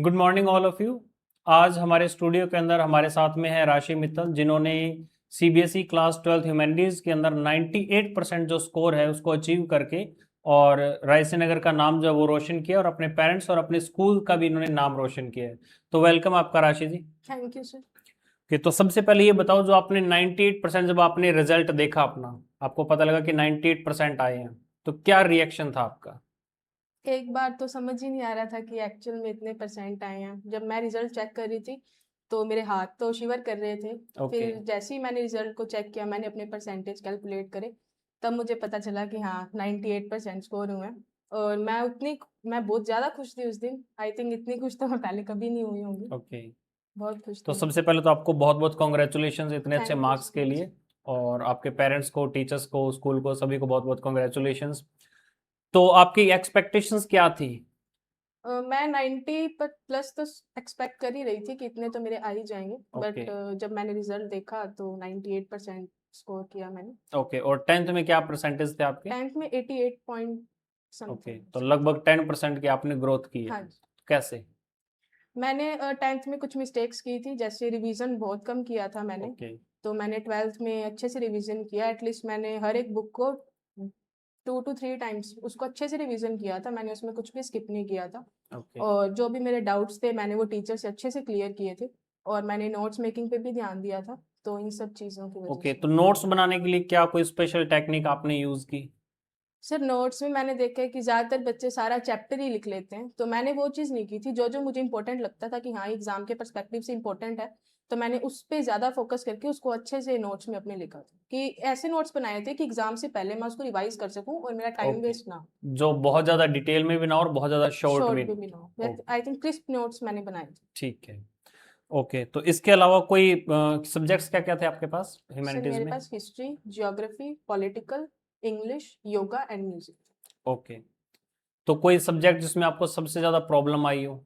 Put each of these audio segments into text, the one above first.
Good morning all of you. आज हमारे studio के अंदर हमारे साथ में है राशि मित्तल, जिन्होंने सीबीएसई क्लास 12th ह्यूमैनिटीज के अंदर 98% जो स्कोर है उसको अचीव करके और रायसी नगर का नाम जो है वो रोशन किया और अपने पेरेंट्स और अपने स्कूल का भी इन्होंने नाम रोशन किया है। तो वेलकम आपका राशि जी। Thank you sir. कि तो सबसे पहले ये बताओ, जो आपने 98% जब आपने रिजल्ट देखा अपना, आपको पता लगा कि 98% आए हैं, तो क्या रिएक्शन था आपका? एक बार तो समझ ही नहीं आ रहा था कि एक्चुअल में इतने परसेंट आए हैं। जब मैं रिजल्ट चेक कर रही थी तो मेरे हाथ तो शिवर कर रहे थे। ओके। फिर जैसे ही मैंने रिजल्ट को चेक किया, मैंने अपने परसेंटेज कैलकुलेट करे, तब मुझे पता चला कि हाँ 98% स्कोर हुए हैं। और मैं बहुत ज़्यादा खुश थी उस दिन। आई थिंक इतनी खुश तो मैं पहले कभी नहीं हुई होंगी। ओके। बहुत खुश तो थी मैं। सबसे पहले तो आपको बहुत बहुत कॉन्ग्रेचुलेशन इतने अच्छे थैंक यू मार्क्स सो के मच। लिए। और आपके पेरेंट्स को, टीचर्स को, स्कूल को, सभी को बहुत बहुत कॉन्ग्रेचुलेशंस। तो आपकी एक्सपेक्टेशंस क्या थी? मैं 90 पर प्लस तो एक्सपेक्ट कर ही रही थी कि इतने तो मेरे आ ही जाएंगे। ओके। बट जब मैंने रिजल्ट देखा तो 98% स्कोर किया मैंने। ओके, और 10th में क्या परसेंटेज थे आपके? 10th में 88 पॉइंट ओके, समथिंग। तो लगभग 10% की आपने ग्रोथ की है। हाँ जी। कैसे? मैंने 10th में कुछ मिस्टेक्स की थी, जैसे रिवीजन बहुत कम किया था मैंने। ओके। तो मैंने 12th में अच्छे से रिवीजन किया। एटलीस्ट मैंने हर एक बुक को 2 to 3 टाइम्स उसको अच्छे से रिवीजन किया था। मैंने उसमें कुछ भी स्किप नहीं किया था। ओके। और जो भी मेरे डाउट्स थे मैंने वो टीचर से अच्छे से क्लियर किए थे। और मैंने नोट्स मेकिंग पे भी ध्यान दिया था। तो इन सब चीज़ों की वजह ओके, से। तो नोट्स बनाने के लिए क्या कोई स्पेशल टेक्निक आपने यूज की? सर नोट्स में मैंने देखा है कि ज़्यादातर बच्चे सारा चैप्टर ही लिख लेते हैं, तो मैंने वो चीज़ नहीं की थी। जो जो मुझे इंपॉर्टेंट लगता था कि हाँ एग्जाम के पर्सपेक्टिव से इंपॉर्टेंट है, तो मैंने उस पर ज़्यादा फोकस करके उसको अच्छे से नोट्स में अपने लिखा था। कि ऐसे नोट्स बनाए थे कि एग्जाम से पहले मैं उसको रिवाइज कर सकूँ और मेरा टाइम ओके, वेस्ट ना हो। जो बहुत ज्यादा डिटेल में भी ना हो और बहुत ज्यादा शॉर्ट शॉर्ट भी भी नहीं। ना हो। Okay. I think crisp notes मैंने बनाए थे। ठीक है। ओके, तो इसके अलावा कोई सब्जेक्ट्स क्या क्या थे आपके पास सर ह्यूमैनिटीज मेरे में? पास history, geography, political, English, yoga and music. Okay, तो कोई सब्जेक्ट जिसमें आपको सबसे ज्यादा प्रॉब्लम आई हो?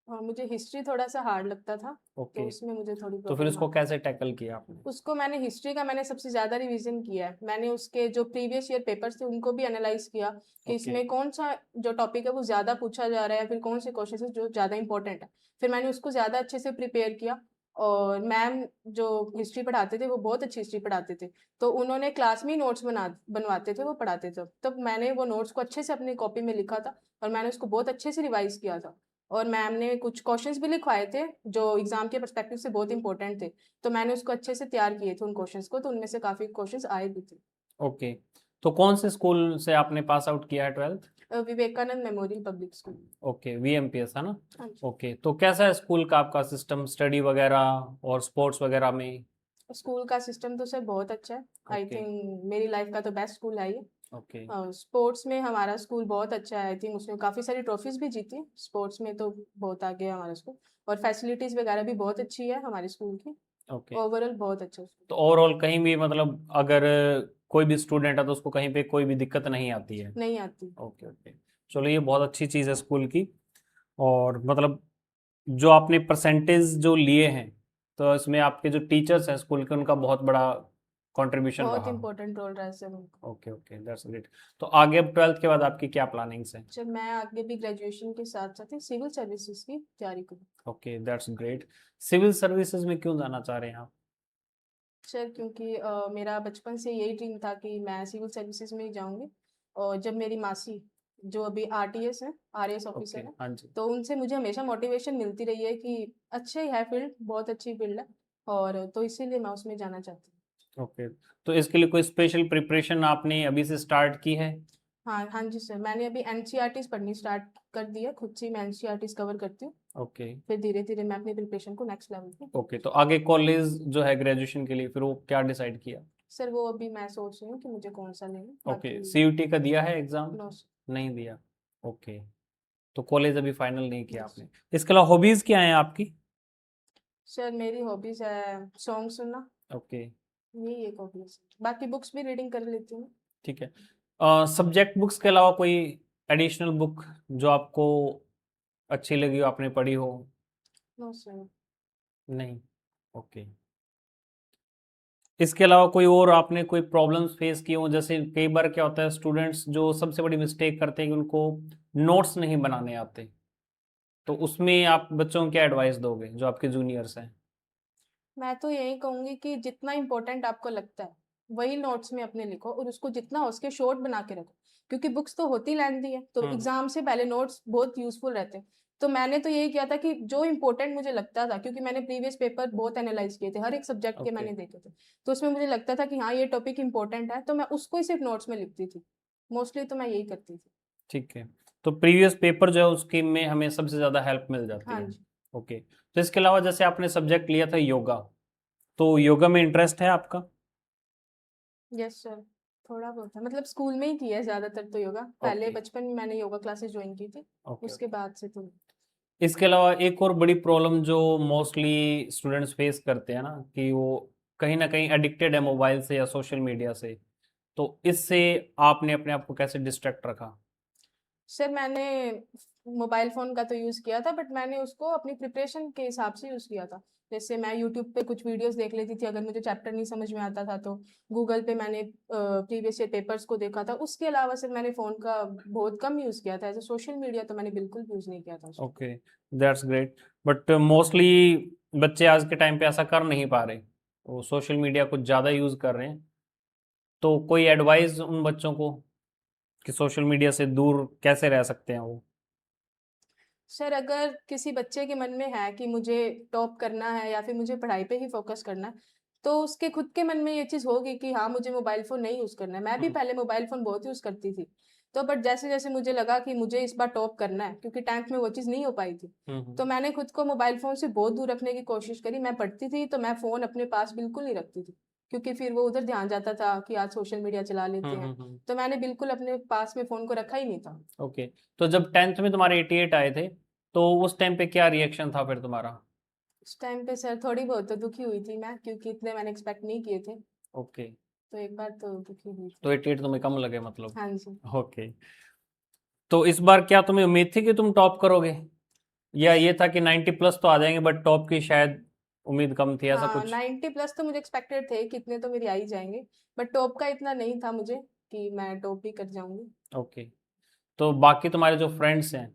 मुझे हिस्ट्री थोड़ा सा हार्ड लगता था। तो ओके, उसमें मुझे थोड़ी तो फिर प्रॉब्लम उसको आती थी। कैसे टैकल किया आपने? उसको मैंने हिस्ट्री का मैंने सबसे ज़्यादा रिवीजन किया है। मैंने उसके जो प्रीवियस ईयर पेपर्स थे उनको भी एनालाइज किया कि ओके। इसमें कौन सा जो टॉपिक है वो ज़्यादा पूछा जा रहा है, फिर कौन से क्वेश्चन है जो ज़्यादा इंपॉर्टेंट है। फिर मैंने उसको ज़्यादा अच्छे से प्रिपेयर किया। और मैम जो हिस्ट्री पढ़ाते थे वो बहुत अच्छी हिस्ट्री पढ़ाते थे। तो उन्होंने क्लास में ही नोट्स बनवाते थे, वो पढ़ाते थे। तब मैंने वो नोट्स को अच्छे से अपनी कॉपी में लिखा था। और मैंने उसको बहुत अच्छे से रिवाइज किया था। और मैम ने कुछ क्वेश्चंस भी लिखवाए थे जो एग्जाम के पर्सपेक्टिव से बहुत इंपॉर्टेंट थे। तो मैंने उसको अच्छे से तैयार किए थे उन क्वेश्चंस को, तो उनमें से काफी क्वेश्चंस आए भी थे। ओके, तो कौन से स्कूल से आपने पास आउट किया है 12th? Vivekananda memorial public school. Okay, VMPS है ना? हाँ जी। ओके, तो कैसा है स्कूल का आपका सिस्टम, स्टडी वगैरह और स्पोर्ट्स वगैरह में? स्कूल का सिस्टम तो सर बहुत अच्छा है। आई ओके। थिंक मेरी लाइफ का तो बेस्ट स्कूल है ये। ओके। स्पोर्ट्स में हमारा स्कूल बहुत अच्छा है। आई थिंक उसने काफ़ी सारी ट्रॉफीज भी जीती। स्पोर्ट्स में तो बहुत आगे है हमारा स्कूल। और फैसिलिटीज़ वगैरह भी बहुत अच्छी है हमारे स्कूल की। ओके, ओवरऑल बहुत अच्छा स्कूल। तो ओवरऑल कहीं भी मतलब अगर कोई भी स्टूडेंट है तो उसको कहीं पे कोई भी दिक्कत नहीं आती है? नहीं आती। ओके। ओके, चलो ये बहुत अच्छी चीज़ है स्कूल की। और मतलब जो आपने परसेंटेज जो लिए हैं, तो इसमें आपके जो टीचर्स हैं स्कूल के, उनका बहुत बड़ा कंट्रीब्यूशन बहुत रहा। इंपॉर्टेंट रोल रहा है सर उनका। ओके। Okay, that's great. तो आगे अब 12th के बाद आपकी क्या प्लानिंग्स हैं? सर मैं आगे भी ग्रेजुएशन के साथ साथ सिविल सर्विसेज की तैयारी करूँ। Okay, that's great. Civil services में क्यों जाना चाह रहे हैं आप? सर क्योंकि मेरा बचपन से यही ड्रीम था कि मैं सिविल सर्विसेज में ही जाऊंगी। और जब मेरी मासी जो अभी आरटीएस है, आरएएस ओके। ऑफिसर है, हाँ जी। तो उनसे मुझे हमेशा मोटिवेशन मिलती रही है कि अच्छा ही है फील्ड, बहुत अच्छी फील्ड है। और तो इसीलिए मैं उसमें जाना चाहती हूँ। ओके, तो इसके लिए कोई स्पेशल प्रिपरेशन आपने अभी से स्टार्ट की है? हाँ हाँ जी सर, मैंने अभी एनसीईआरटीज पढ़नी स्टार्ट कर दी है। खुद से ही मैं एनसीईआरटीज कवर करती हूँ। ओके। फिर धीरे धीरे मैं अपनी प्रिपरेशन को नेक्स्ट लेवल पे। ओके, तो आगे कॉलेज जो है ग्रेजुएशन के लिए फिर वो क्या डिसाइड किया? सर वो अभी मैं सोच रही हूँ कि मुझे कौन सा लेना ओके, बाकी। सीयूटी का दिया है एग्जाम? नो। नहीं दिया। ओके, तो कॉलेज अभी फाइनल नहीं किया यस। आपने। इसके अलावा हॉबीज क्या हैं आपकी? सर मेरी हॉबीज है सॉन्ग सुनना। ओके। यही एक हॉबी है सर। बाकी बुक्स भी रीडिंग कर लेती हूँ। ठीक है। सब्जेक्ट बुक्स के अलावा कोई एडिशनल बुक जो आपको अच्छी लगी हो, आपने पढ़ी हो? No sir. नहीं। ओके, इसके अलावा कोई और आपने कोई प्रॉब्लम्स फेस किए हो? जैसे कई बार क्या होता है, स्टूडेंट्स जो सबसे बड़ी मिस्टेक करते हैं कि उनको नोट्स नहीं बनाने आते, तो उसमें आप बच्चों को क्या एडवाइस दोगे जो आपके जूनियर्स हैं? मैं तो यही कहूंगी कि जितना इम्पोर्टेंट आपको लगता है वही नोट्स में अपने लिखो और उसको जितना हो सके शॉर्ट बना के रखो, क्योंकि बुक्स तो होती लेंथी है, तो एग्जाम से पहले नोट्स बहुत यूजफुल रहते हैं। तो मैंने तो यही किया था कि जो इम्पोर्टेंट मुझे लगता था, क्योंकि मैंने प्रीवियस पेपर बहुत एनालाइज किए थे, हर एक सब्जेक्ट के ओके। मैंने देखे थे, तो उसमें मुझे लगता था कि हाँ ये टॉपिक इंपॉर्टेंट है, तो मैं उसको ही सिर्फ नोट्स में लिखती थी। मोस्टली तो मैं यही करती थी। ठीक है। तो प्रीवियस पेपर जो है उसकी में हमें सबसे ज़्यादा हेल्प मिल जाती हाँ है। जी। ओके। तो इसके अलावा जैसे आपने सब्जेक्ट लिया था योगा, तो योगा में इंटरेस्ट है आपका? Yes sir. थोड़ा बहुत है, मतलब स्कूल में ही किया है ज्यादातर तो योगा, पहले ओके। बचपन में मैंने योगा क्लासेस ज्वाइन की थी, ओके। उसके ओके। बाद से तो। इसके अलावा एक और बड़ी प्रॉब्लम जो मोस्टली स्टूडेंट्स फेस करते हैं ना, कि वो कहीं ना कहीं एडिक्टेड है मोबाइल से या सोशल मीडिया से, तो इससे आपने अपने आप को कैसे डिस्ट्रैक्ट रखा? सर मैंने मोबाइल फ़ोन का तो यूज़ किया था, बट मैंने उसको अपनी प्रिपरेशन के हिसाब से यूज़ किया था। जैसे मैं यूट्यूब पे कुछ वीडियोस देख लेती थी, अगर मुझे चैप्टर नहीं समझ में आता था तो गूगल पे मैंने प्रीवियस ईयर पेपर्स को देखा था। उसके अलावा सिर्फ मैंने फ़ोन का बहुत कम यूज़ किया था। ऐसे सोशल मीडिया तो मैंने बिल्कुल यूज़ नहीं किया था उसमें। Okay, that's great. But mostly बच्चे आज के टाइम पे ऐसा कर नहीं पा रहे, वो सोशल मीडिया कुछ ज़्यादा यूज़ कर रहे हैं। तो कोई एडवाइस उन बच्चों को कि सोशल मीडिया से दूर कैसे रह सकते हैं वो? सर अगर किसी बच्चे के मन में है कि मुझे टॉप करना है या फिर मुझे पढ़ाई पे ही फोकस करना है, तो उसके खुद के मन में ये चीज़ होगी कि हाँ मुझे मोबाइल फ़ोन नहीं यूज़ करना है। मैं भी हम्म। पहले मोबाइल फ़ोन बहुत यूज़ करती थी, तो बट जैसे जैसे मुझे लगा कि मुझे इस बार टॉप करना है, क्योंकि 10th में वो चीज़ नहीं हो पाई थी, तो मैंने खुद को मोबाइल फ़ोन से बहुत दूर रखने की कोशिश करी। मैं पढ़ती थी तो मैं फ़ोन अपने पास बिल्कुल नहीं रखती थी, क्योंकि फिर वो उधर ध्यान जाता था कि आज सोशल मीडिया चला लेते हैं, तो मैंने बिल्कुल अपने पास में फ़ोन को रखा ही नहीं था। ओके। तो जब 10th में तुम्हारे 88 आए थे, तो उस टाइम पे क्या रिएक्शन था फिर तुम्हारा? उस टाइम पे सर थोड़ी बहुत तो दुखी हुई थी मैं, क्योंकि इतने मैंने एक्सपेक्ट नहीं किए थे, ओके। तो एक बार तो दुखी हुई थी। तो 88 तुम्हें कम लगे मतलब? हाँ जी। ओके। तो इस बार क्या तुम्हें उम्मीद थी कि तुम टॉप करोगे, या ये था कि 90 प्लस तो आ जाएंगे बट टॉप की शायद उम्मीद कम थी, ऐसा हाँ कुछ? 90 प्लस तो मुझे एक्सपेक्टेड थे कि इतने तो मेरे आ ही जाएंगे, बट टॉप का इतना नहीं था मुझे कि मैं टॉप ही कर जाऊंगी। ओके। तो बाकी तुम्हारे जो फ्रेंड्स हैं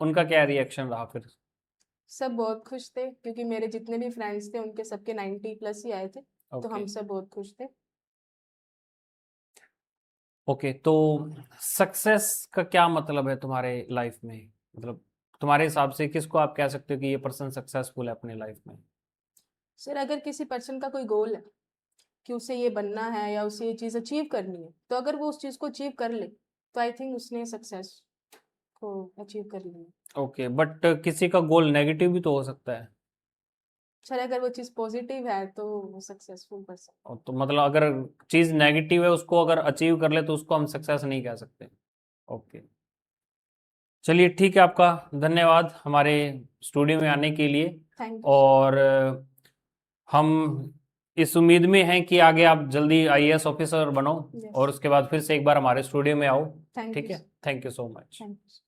उनका क्या रिएक्शन रहा फिर? सब बहुत खुश थे, क्योंकि मेरे जितने भी फ्रेंड्स थे उनके सबके 90 प्लस ही आए थे, तो ओके। हम सब बहुत खुश थे। ओके। तो सक्सेस का क्या मतलब है तुम्हारे लाइफ में? मतलब तुम्हारे हिसाब से किसको आप कह सकते हो कि ये पर्सन सक्सेसफुल है अपने लाइफ में? सर अगर किसी पर्सन का कोई गोल है कि उसे ये बनना है या उसे ये चीज़ अचीव करनी है, तो अगर वो उस चीज़ को अचीव कर ले, तो आई थिंक उसने सक्सेस को अचीव कर लिया। ओके, बट किसी का गोल नेगेटिव भी तो हो सकता है। सर अगर वो चीज़ पॉजिटिव है तो वो सक्सेसफुल पर्सन। और तो मतलब अगर चीज नेगेटिव है उसको अगर अचीव कर ले तो उसको हम सक्सेस नहीं कह सकते। ओके। चलिए ठीक है, आपका धन्यवाद हमारे स्टूडियो में आने के लिए। Thank you sir. और हम इस उम्मीद में हैं कि आगे आप जल्दी आईएएस ऑफिसर बनो, यस। और उसके बाद फिर से एक बार हमारे स्टूडियो में आओ। थैंक ठीक यू है, sir. Thank you so much. Thank you.